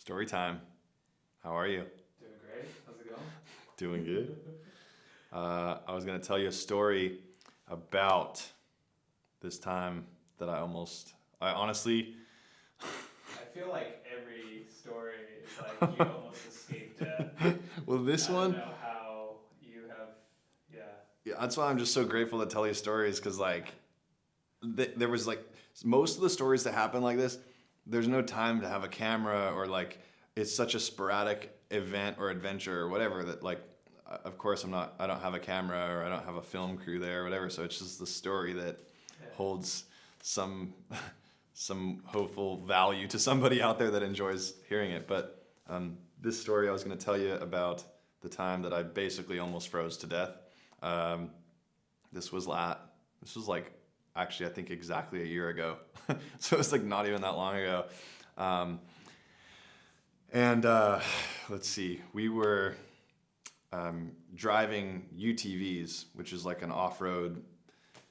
Story time. How are you? Doing great. How's it going? Doing good. I was going to tell you a story about this time that I honestly, I feel like every story is like you almost escaped death. well, this I one, don't know how you have, yeah. yeah, that's why I'm just so grateful to tell you stories because, there was most of the stories that happen like this, there's no time to have a camera or it's such a sporadic event or adventure or whatever that of course I don't have a camera or I don't have a film crew there or whatever, so it's just the story that holds some hopeful value to somebody out there that enjoys hearing it. But this story I was going to tell you about the time that I basically almost froze to death. This was actually I think exactly a year ago, so it's not even that long ago. Let's see, we were driving UTVs, which is like an off-road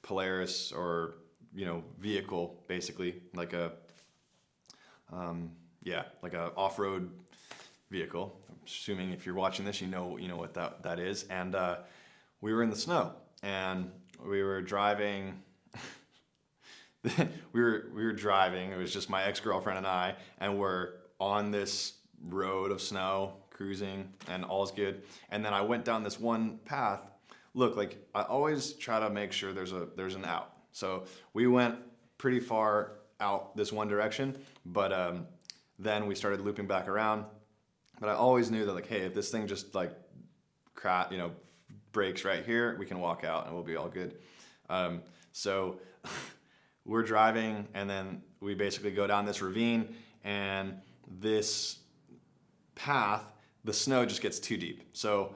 Polaris or vehicle, basically like a off-road vehicle. I'm assuming if you're watching this, you know what that is. And we were in the snow and we were driving. we were driving. It was just my ex-girlfriend and I, and we're on this road of snow, cruising, and all's good. And then I went down this one path. Look, I always try to make sure there's an out. So we went pretty far out this one direction, but then we started looping back around. But I always knew that hey, if this thing just breaks right here, we can walk out and we'll be all good. So we're driving, and then we basically go down this ravine, and this path, the snow just gets too deep. So,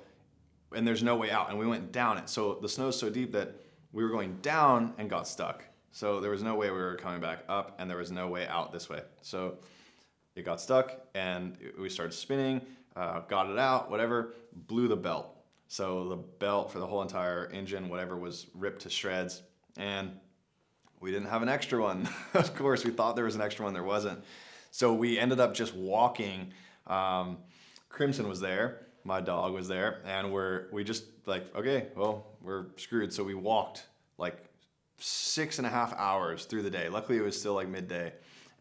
and there's no way out, and we went down it. So the snow's so deep that we were going down and got stuck. So there was no way we were coming back up, and there was no way out this way. So it got stuck, and we started spinning, got it out, whatever, blew the belt. So the belt for the whole entire engine, whatever, was ripped to shreds, and we didn't have an extra one. Of course, we thought there was an extra one, there wasn't. So we ended up just walking. Crimson was there, my dog was there, and we just okay, well, we're screwed. So we walked 6.5 hours through the day. Luckily, it was still midday,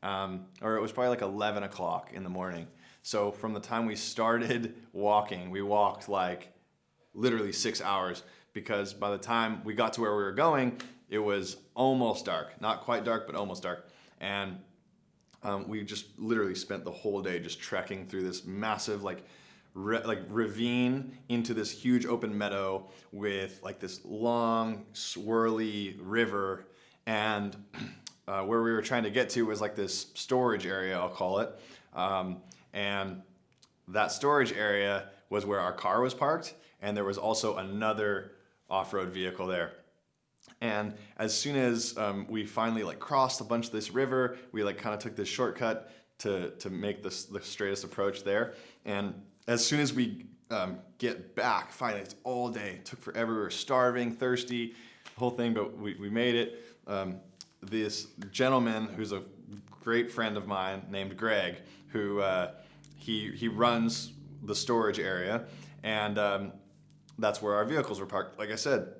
or it was probably 11 o'clock in the morning. So from the time we started walking, we walked literally 6 hours, because by the time we got to where we were going, it was almost dark. Not quite dark, but almost dark. And we just literally spent the whole day just trekking through this massive ravine into this huge open meadow with this long swirly river. And where we were trying to get to was this storage area, I'll call it. And that storage area was where our car was parked, and there was also another off-road vehicle there. And as soon as we finally crossed a bunch of this river, we kind of took this shortcut to make the straightest approach there. And as soon as we get back, finally, it's all day. It took forever. We were starving, thirsty, the whole thing, but we made it. This gentleman who's a great friend of mine named Greg, who he runs the storage area, and that's where our vehicles were parked, like I said.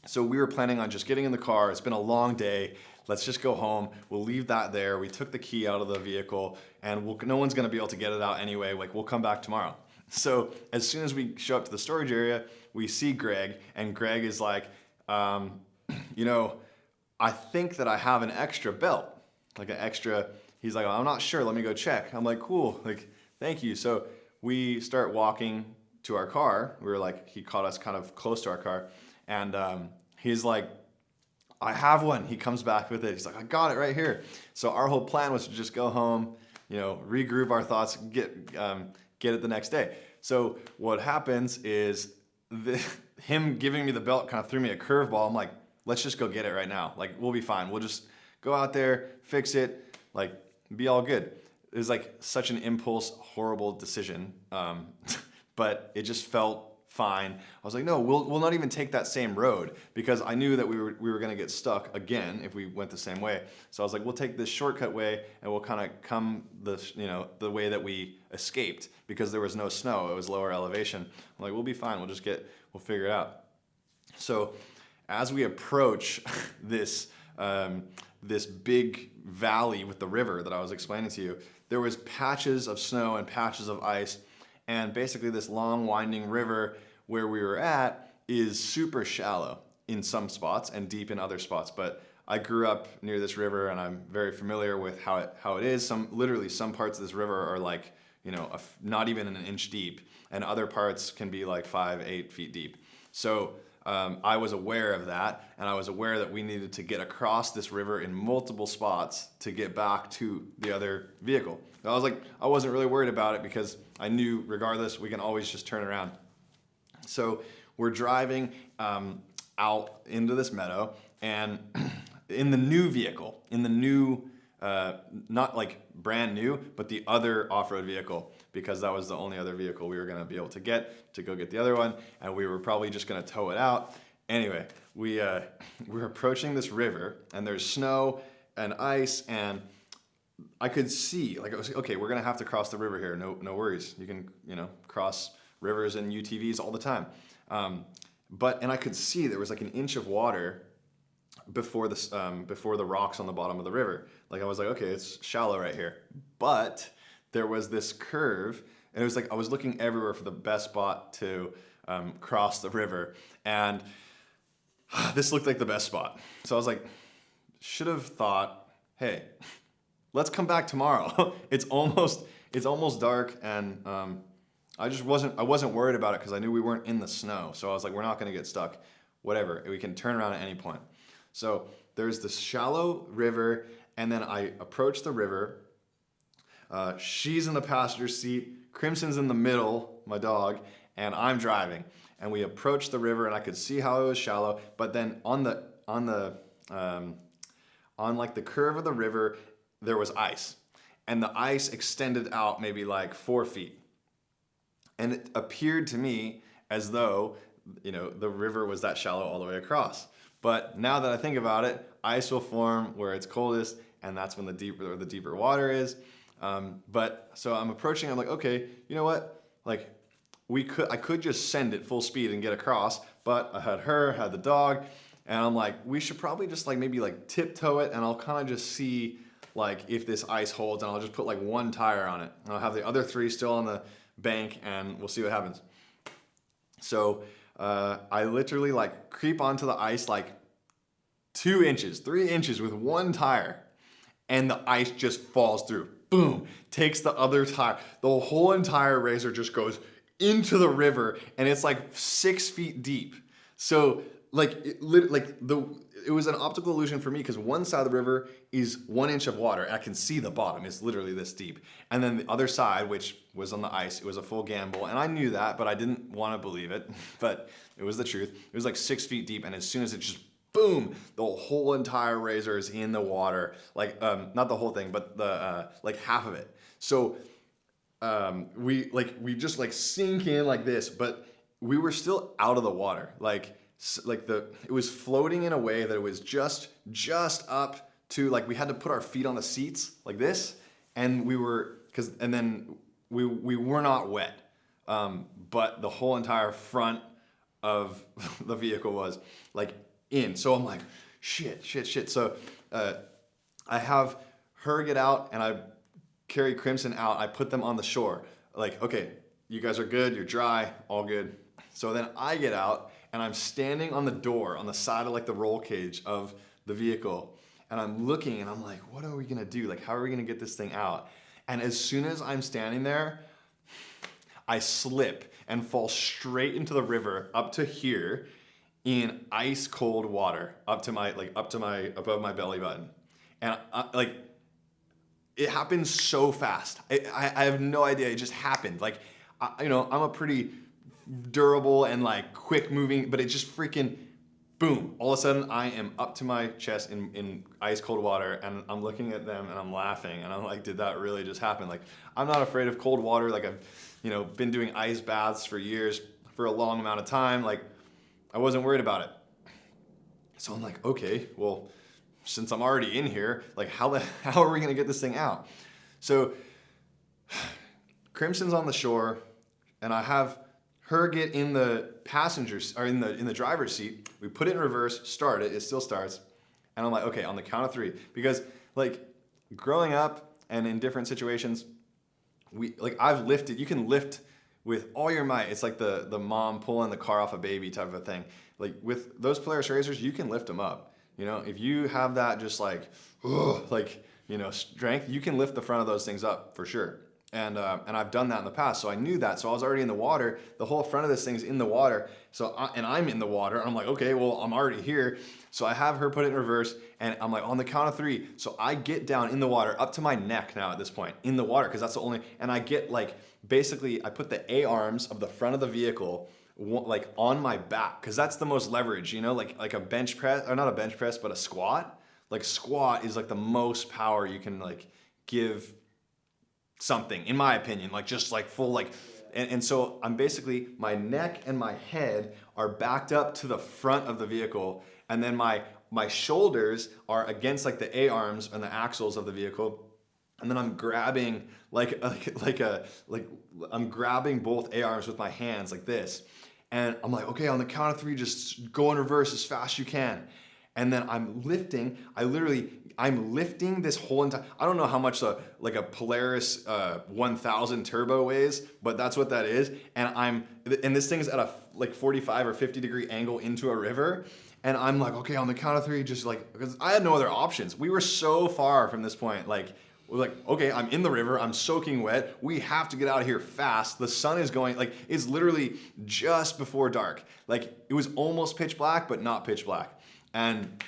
So we were planning on just getting in the car. It's been a long day. Let's just go home. We'll leave that there. We took the key out of the vehicle, and no one's going to be able to get it out anyway. We'll come back tomorrow. So as soon as we show up to the storage area, we see Greg, and Greg is I think that I have an extra belt, he's like, I'm not sure. Let me go check. I'm like, cool. Thank you. So we start walking to our car. We were he caught us kind of close to our car. And he's like, I have one. He comes back with it. He's like, I got it right here. So our whole plan was to just go home, regroup our thoughts, get it the next day. So what happens is him giving me the belt kind of threw me a curveball. I'm like, let's just go get it right now. We'll be fine. We'll just go out there, fix it, be all good. It was such an impulse, horrible decision. But it just felt fine. I was like, no, we'll not even take that same road, because I knew that we were going to get stuck again if we went the same way. So I was like, we'll take this shortcut way, and we'll kind of come the way that we escaped, because there was no snow. It was lower elevation. I'm like, we'll be fine. We'll figure it out. So as we approach this this big valley with the river that I was explaining to you, there was patches of snow and patches of ice, and basically this long winding river where we were at is super shallow in some spots and deep in other spots. But I grew up near this river, and I'm very familiar with how it is. Literally some parts of this river are like, not even an inch deep, and other parts can be like 5-8 feet deep. So I was aware of that, and I was aware that we needed to get across this river in multiple spots to get back to the other vehicle. I wasn't really worried about it, because I knew regardless we can always just turn around. So we're driving out into this meadow, and in the new vehicle, not like brand new, but the other off-road vehicle, because that was the only other vehicle we were going to be able to go get the other one, and we were probably just going to tow it out. Anyway, we're approaching this river, and there's snow and ice, and I could see, like, I was okay, we're going to have to cross the river here. No worries. You can, cross rivers and UTVs all the time. And I could see there was like an inch of water before the rocks on the bottom of the river. Like, I was like, okay, it's shallow right here. But there was this curve, and it was like I was looking everywhere for the best spot to cross the river, and this looked like the best spot. So I was like, should have thought, hey, let's come back tomorrow. It's almost dark, and I wasn't worried about it, because I knew we weren't in the snow. So I was like, we're not going to get stuck. Whatever, we can turn around at any point. So there's this shallow river, and then I approach the river. She's in the passenger seat, Crimson's in the middle, my dog, and I'm driving. And we approached the river, and I could see how it was shallow, but then on like the curve of the river, there was ice. And the ice extended out maybe like 4 feet. And it appeared to me as though, the river was that shallow all the way across. But now that I think about it, ice will form where it's coldest, and that's when the deeper water is. But so I'm approaching, I'm like, okay, you know what? Like, I could just send it full speed and get across, but I had the dog, and I'm like, we should probably just maybe tiptoe it, and I'll kind of just see if this ice holds, and I'll just put one tire on it, and I'll have the other 3 still on the bank, and we'll see what happens. So I literally creep onto the ice 2 inches, 3 inches with 1 tire, and the ice just falls through. Boom, takes the other tire. The whole entire razor just goes into the river, and it's 6 feet deep. So it was an optical illusion for me, because one side of the river is 1 inch of water. I can see the bottom. It's literally this deep. And then the other side, which was on the ice, it was a full gamble. And I knew that, but I didn't want to believe it. But it was the truth. It was 6 feet deep. And as soon as it just boom, the whole entire razor is in the water. Not the whole thing, but the half of it. So we just sink in like this, but we were still out of the water. It was floating in a way that it was just up to we had to put our feet on the seats like this, and we were not wet, but the whole entire front of the vehicle was in. So I'm like, shit. So I have her get out, and I carry Crimson out. I put them on the shore. Okay, you guys are good. You're dry. All good. So then I get out, and I'm standing on the door on the side of the roll cage of the vehicle, and I'm looking, and I'm like, what are we gonna do? How are we gonna get this thing out? And as soon as I'm standing there, I slip and fall straight into the river up to here in ice cold water above my belly button. And it happened so fast. I have no idea. It just happened. I'm a pretty durable and quick moving, but it just freaking boom. All of a sudden I am up to my chest in ice cold water, and I'm looking at them and I'm laughing, and I'm like, did that really just happen? I'm not afraid of cold water. I've been doing ice baths for years. for a long amount of time. Like, I wasn't worried about it. So I'm like, okay, well, since I'm already in here, like how are we gonna get this thing out? So Crimson's on the shore, and I have her get in the in the driver's seat. We put it in reverse, start it, it still starts. And I'm like, okay, on the count of 3. Because like growing up and in different situations, I've lifted, you can lift with all your might. It's like the mom pulling the car off a baby type of a thing. Like with those Polaris racers, you can lift them up. You know, if you have that just strength, you can lift the front of those things up for sure. And I've done that in the past, so I knew that. So I was already in the water. The whole front of this thing's in the water. And I'm in the water. I'm like, okay, well, I'm already here. So I have her put it in reverse, and I'm like, on the count of 3. So I get down in the water up to my neck now at this point in the water, because that's the only. And I get basically I put the A arms of the front of the vehicle on my back, because that's the most leverage. You know, like a bench press, or not a bench press, but a squat. Like squat is like the most power you can give something, in my opinion, full. And so I'm basically, my neck and my head are backed up to the front of the vehicle, and then my shoulders are against the A arms and the axles of the vehicle, and then I'm grabbing I'm grabbing both A arms with my hands like this, and I'm like, okay, on the count of 3, just go in reverse as fast as you can. And then I'm lifting, I'm lifting this whole entire, I don't know how much a Polaris 1000 turbo weighs, but that's what that is. And this thing is at a 45 or 50 degree angle into a river. And I'm like, okay, on the count of 3, just because I had no other options. We were so far from this point. We're like, okay, I'm in the river, I'm soaking wet, we have to get out of here fast. The sun is going, it's literally just before dark. It was almost pitch black, but not pitch black. And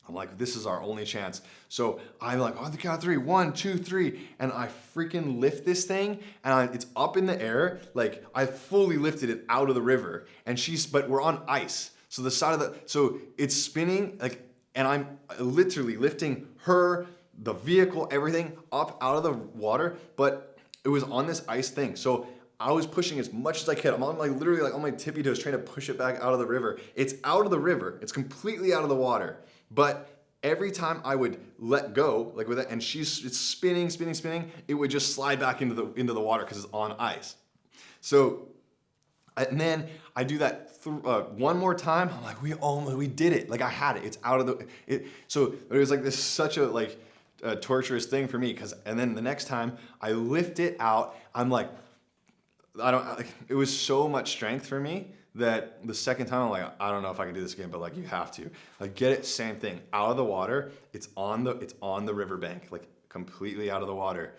I'm like, this is our only chance. So I'm like, on the count of 3, 1, 2, 3. And I freaking lift this thing, and it's up in the air. I fully lifted it out of the river. And but we're on ice. So so it's spinning, and I'm literally lifting her, the vehicle, everything up out of the water. But it was on this ice thing. So I was pushing as much as I could. I'm on literally on my tippy toes trying to push it back out of the river. It's out of the river. It's completely out of the water. But every time I would let go, with it, and it's spinning, it would just slide back into the water because it's on ice. So, and then I do that one more time. I'm like, we did it. I had it. It's out of so it was this such a torturous thing for me, and then the next time I lift it out, I'm like, it was so much strength for me that the second time I'm like, I don't know if I can do this again, but you have to. Get it, same thing, out of the water. It's on the riverbank, completely out of the water.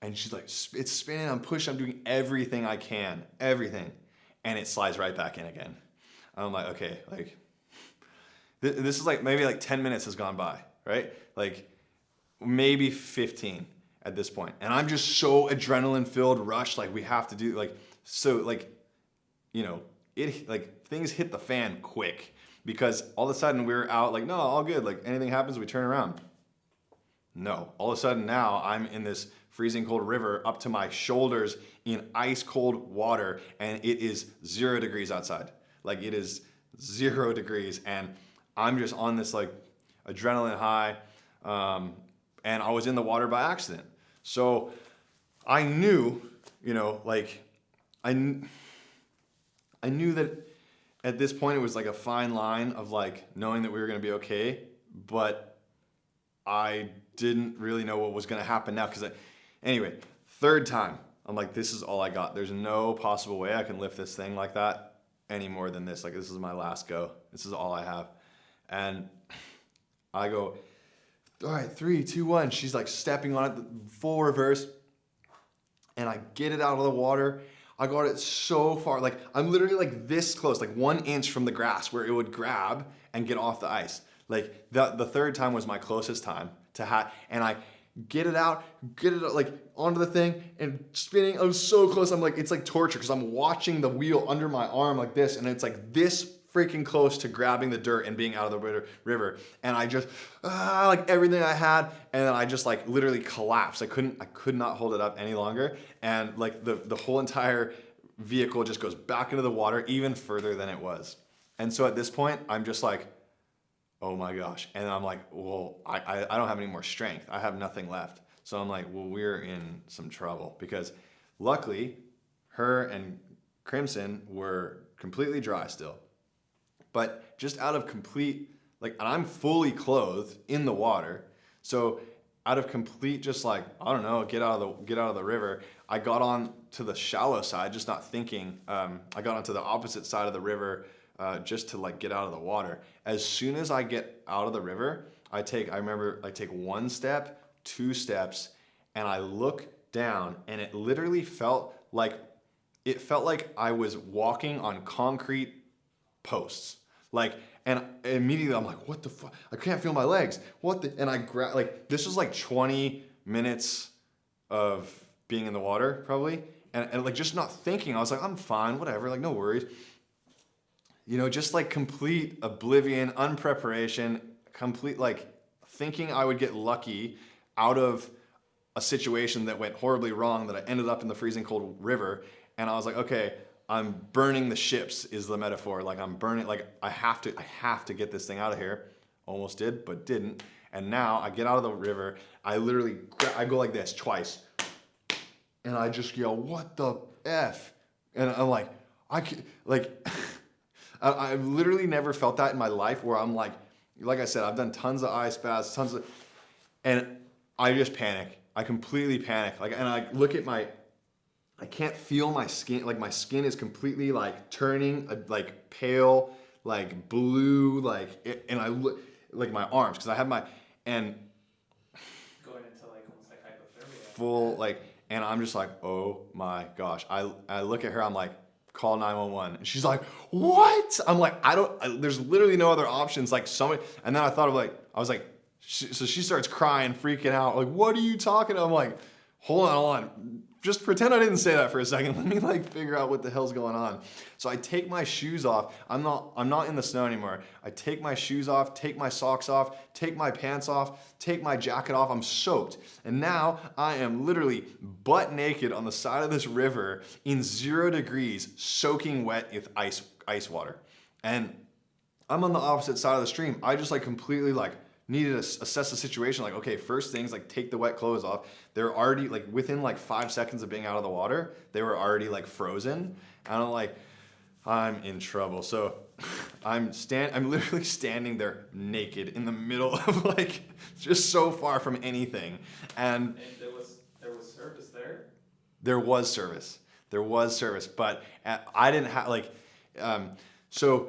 And she's like, it's spinning, I'm pushing, I'm doing everything I can, everything. And it slides right back in again. I'm like, okay, this is maybe 10 minutes has gone by, right? Maybe 15 at this point. And I'm just so adrenaline filled, rushed, we have to do things hit the fan quick, because all of a sudden we're out no, all good, anything happens, we turn around. No, all of a sudden now I'm in this freezing cold river up to my shoulders in ice cold water, and it is 0 degrees outside. It is 0 degrees, and I'm just on this adrenaline high, and I was in the water by accident. So I knew, I knew that at this point it was a fine line of knowing that we were going to be okay, but I didn't really know what was going to happen now. Anyway, third time, I'm like, this is all I got. There's no possible way I can lift this thing like that any more than this. This is my last go. This is all I have. And I go, all right, 3, 2, 1. She's stepping on it, full reverse. And I get it out of the water. I got it so far. I'm literally this close, 1 inch from the grass where it would grab and get off the ice. The third time was my closest time to and I get it out onto the thing and spinning. I was so close. I'm it's torture, because I'm watching the wheel under my arm like this, and it's this freaking close to grabbing the dirt and being out of the river. And I just, everything I had, and then I just literally collapsed. I could not hold it up any longer. And the whole entire vehicle just goes back into the water even further than it was. And so at this point, I'm just like, oh my gosh. And I'm like, well, I don't have any more strength. I have nothing left. So I'm like, well, we're in some trouble, because luckily her and Crimson were completely dry still. But just out of complete, like, and I'm fully clothed in the water. So out of complete, just like, I don't know, get out of the river, I got on to the shallow side, just not thinking. I got onto the opposite side of the river, just to like get out of the water. As soon as I get out of the river, I take 1 step, 2 steps, and I look down, and it literally felt like I was walking on concrete posts. Like, and immediately I'm like, what the fuck? I can't feel my legs. And I grab, like, this was like 20 minutes of being in the water probably. And like just not thinking, I was like, I'm fine, whatever, like no worries. You know, just like complete oblivion, unpreparation, complete like thinking I would get lucky out of a situation that went horribly wrong, that I ended up in the freezing cold river. And I was like, okay, I'm burning the ships is the metaphor. Like I'm burning, like I have to get this thing out of here. Almost did, but didn't. And now I get out of the river. I go like this twice. And I just yell, what the F? And I'm like, I've literally never felt that in my life, where I'm like I said, I've done tons of ice baths, and I just panic. I completely panic. And I look at I can't feel my skin. Like my skin is completely like turning like pale, like blue, and I look like my arms, because I have and Going into like almost like hypothermia. Full like, and I'm just like, oh my gosh. I look at her, I'm like, call 911. And she's like, what? I'm like, there's literally no other options. Like somebody, and then I thought of so she starts crying, freaking out. Like, what are you talking about? I'm like, hold on. Just pretend I didn't say that for a second. Let me like figure out what the hell's going on. So I take my shoes off. I'm not in the snow anymore. I take my shoes off, take my socks off, take my pants off, take my jacket off. I'm soaked. And now I am literally butt naked on the side of this river in 0 degrees, soaking wet with ice water. And I'm on the opposite side of the stream. I just like completely like needed to assess the situation. Like, okay, first things, like take the wet clothes off. They're already like within like 5 seconds of being out of the water, they were already like frozen. And I'm like, I'm in trouble. So I'm literally standing there naked in the middle of like, just so far from anything. And there was service there? There was service, but I didn't have so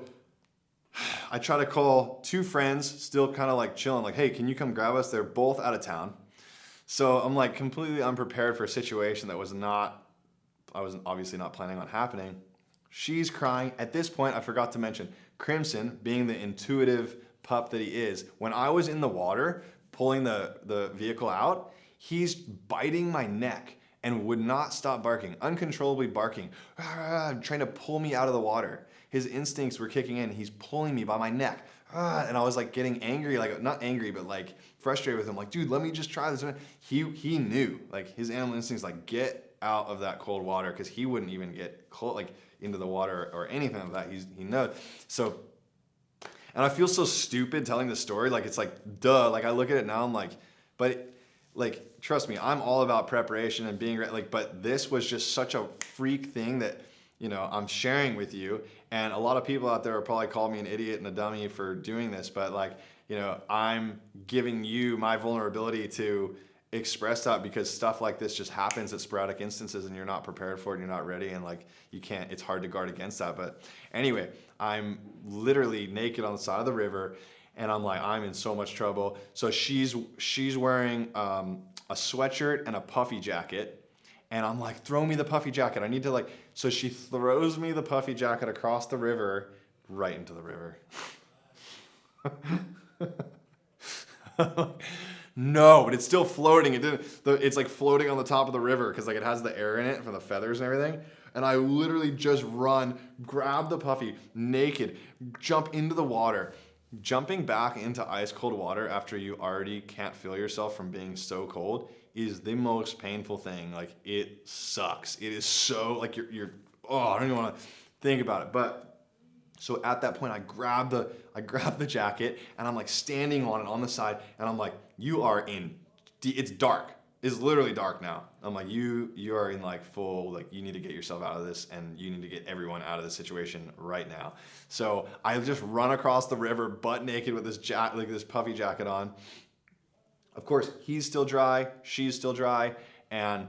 I try to call 2 friends, still kind of like chilling, like, hey, can you come grab us? They're both out of town. So I'm like completely unprepared for a situation that I was obviously not planning on happening. She's crying. At this point, I forgot to mention, Crimson, being the intuitive pup that he is, when I was in the water pulling the vehicle out, he's biting my neck and would not stop barking, uncontrollably barking, trying to pull me out of the water. His instincts were kicking in. He's pulling me by my neck. And I was like getting angry, like not angry, but like frustrated with him. Like, dude, let me just try this. He knew, like his animal instincts, like get out of that cold water, because he wouldn't even get into the water or anything like that. He knows. So, and I feel so stupid telling the story. Like it's like, duh. Like I look at it now, I'm like, but like, trust me, I'm all about preparation and being ready. Like, but this was just such a freak thing that, you know, I'm sharing with you. And a lot of people out there will probably call me an idiot and a dummy for doing this, but like, you know, I'm giving you my vulnerability to express that, because stuff like this just happens at sporadic instances and you're not prepared for it and you're not ready, and like it's hard to guard against that. But anyway, I'm literally naked on the side of the river, and I'm like, I'm in so much trouble. So she's wearing a sweatshirt and a puffy jacket. And I'm like, throw me the puffy jacket. I need to like, so she throws me the puffy jacket across the river, right into the river. No, but it's still floating. It's like floating on the top of the river, because like it has the air in it from the feathers and everything. And I literally just run, grab the puffy, naked, jump into the water. Jumping back into ice cold water after you already can't feel yourself from being so cold is the most painful thing. Like it sucks. It is so like you're I don't even want to think about it. But so at that point, I grab the jacket and I'm like standing on it on the side, and I'm like, you are in, it's dark. It's literally dark now. I'm like, you are in like full, like you need to get yourself out of this, and you need to get everyone out of this situation right now. So I just run across the river butt naked with this this puffy jacket on. Of course, he's still dry, she's still dry, and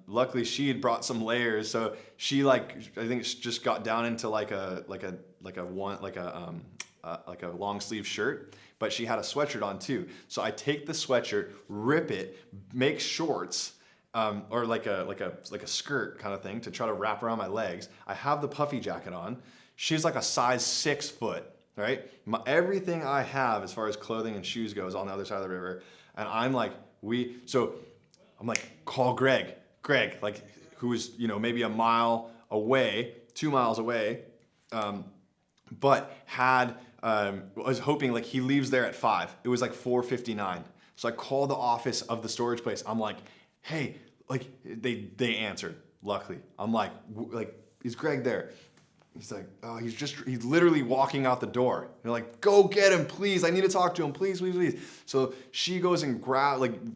luckily she had brought some layers. So she I think just got down into like a long sleeve shirt, but she had a sweatshirt on too. So I take the sweatshirt, rip it, make shorts, or like a skirt kind of thing to try to wrap around my legs. I have the puffy jacket on. She's like a size 6 foot, right? Everything I have as far as clothing and shoes goes on the other side of the river. And I'm like, I'm like, call Greg, like who was, maybe a mile away, 2 miles away, but was hoping like he leaves there at 5. It was like 4:59. So I called the office of the storage place. I'm like, hey, like they answered, luckily. I'm like, is Greg there? He's like, oh, he's literally walking out the door. They're like, go get him, please. I need to talk to him, please, please, please. So she goes and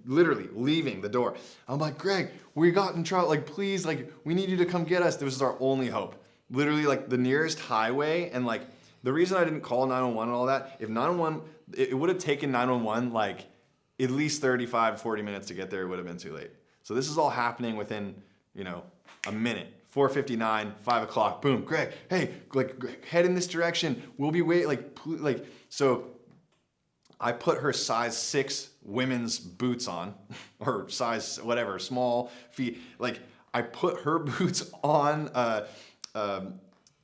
literally leaving the door. I'm like, Greg, we got in trouble. Like, please, like, we need you to come get us. This is our only hope. Literally, like, the nearest highway. And, like, the reason I didn't call 911 and all that, if 911, it would have taken 911, like, at least 35, 40 minutes to get there. It would have been too late. So this is all happening within, a minute. 4:59, 5 o'clock, boom, Greg, hey, like head in this direction. We'll be so I put her size 6 women's boots on, or size whatever, small feet. Like I put her boots on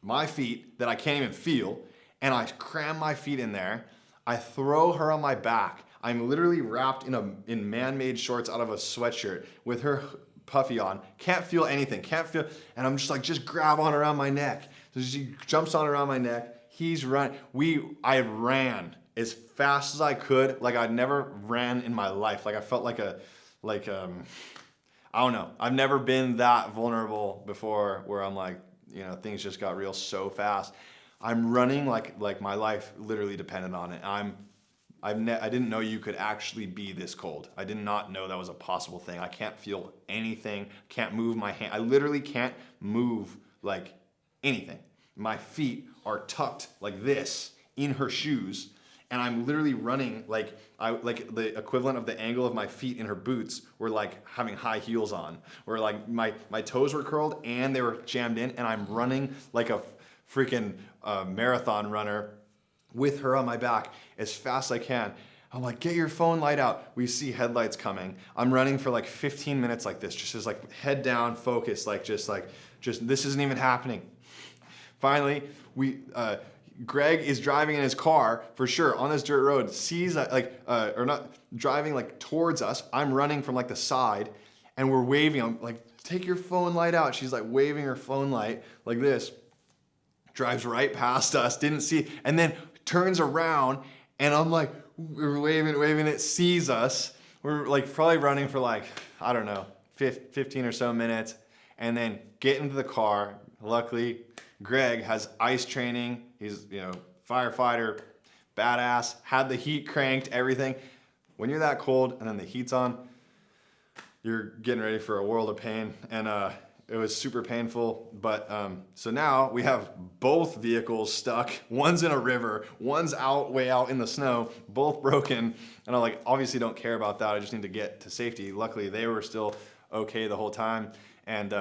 my feet that I can't even feel, and I cram my feet in there. I throw her on my back. I'm literally wrapped in man-made shorts out of a sweatshirt with her puffy on, can't feel anything, and I'm just grab on around my neck. So she jumps on around my neck, he's run. I ran as fast as I could, like I'd never ran in my life. Like I felt like I don't know. I've never been that vulnerable before where I'm like, things just got real so fast. I'm running like my life literally depended on it. I didn't know you could actually be this cold. I did not know that was a possible thing. I can't feel anything, can't move my hand. I literally can't move like anything. My feet are tucked like this in her shoes, and I'm literally running like the equivalent of the angle of my feet in her boots were like having high heels on, where like my toes were curled and they were jammed in, and I'm running like a freaking marathon runner with her on my back as fast as I can. I'm like, get your phone light out. We see headlights coming. I'm running for like 15 minutes like this, just as like head down, focused, just this isn't even happening. Finally, Greg is driving in his car for sure on this dirt road, sees or not driving like towards us. I'm running from like the side, and we're waving. I'm like, take your phone light out. She's like waving her phone light like this. Drives right past us, didn't see, and then turns around, and I'm like, we're waving, it sees us. We're like probably running for like, I don't know, 15 or so minutes, and then get into the car. Luckily, Greg has ice training. He's, firefighter, badass, had the heat cranked, everything. When you're that cold and then the heat's on, you're getting ready for a world of pain. And it was super painful, but so now we have both vehicles stuck. One's in a river, one's way out in the snow, both broken. And I obviously don't care about that. I just need to get to safety. Luckily, they were still okay the whole time. And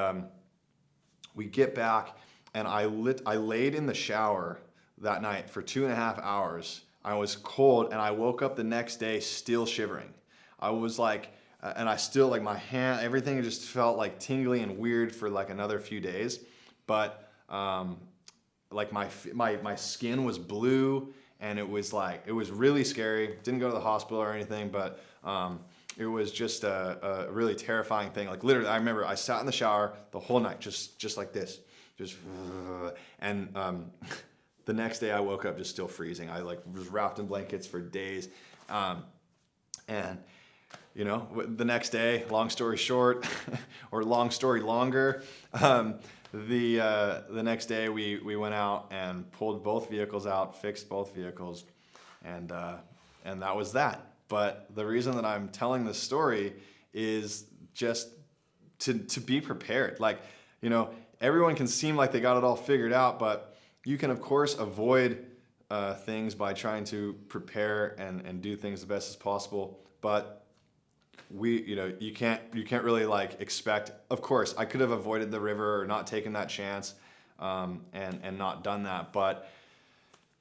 we get back, and I laid in the shower that night for 2.5 hours. I was cold, and I woke up the next day still shivering. I was like, and I still my hand, everything just felt like tingly and weird for like another few days. But my skin was blue, and it was really scary. Didn't go to the hospital or anything, but it was just a really terrifying thing. Like literally, I remember I sat in the shower the whole night, just like this, and the next day I woke up just still freezing. I was wrapped in blankets for days, and the next day, long story short, or long story longer, the next day we went out and pulled both vehicles out, fixed both vehicles, and that was that. But the reason that I'm telling this story is just to be prepared. Like, everyone can seem like they got it all figured out, but you can of course avoid things by trying to prepare and do things the best as possible. But you can't really like expect. Of course, I could have avoided the river or not taken that chance, and not done that. But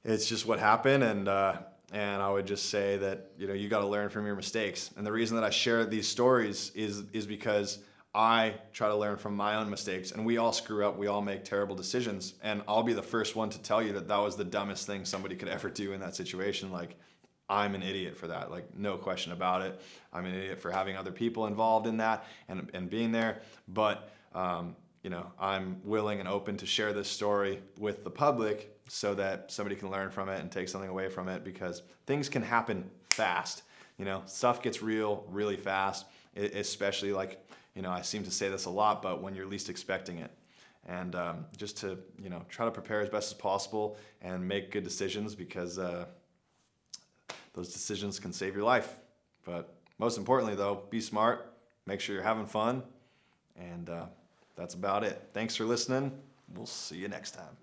it's just what happened, and I would just say that you got to learn from your mistakes. And the reason that I share these stories is because I try to learn from my own mistakes, and we all screw up. We all make terrible decisions, and I'll be the first one to tell you that that was the dumbest thing somebody could ever do in that situation. Like, I'm an idiot for that, like no question about it. I'm an idiot for having other people involved in that and being there. But I'm willing and open to share this story with the public so that somebody can learn from it and take something away from it, because things can happen fast. Stuff gets real really fast, especially like, I seem to say this a lot, but when you're least expecting it. And just to, try to prepare as best as possible and make good decisions, because those decisions can save your life. But most importantly, though, be smart, make sure you're having fun, and that's about it. Thanks for listening. We'll see you next time.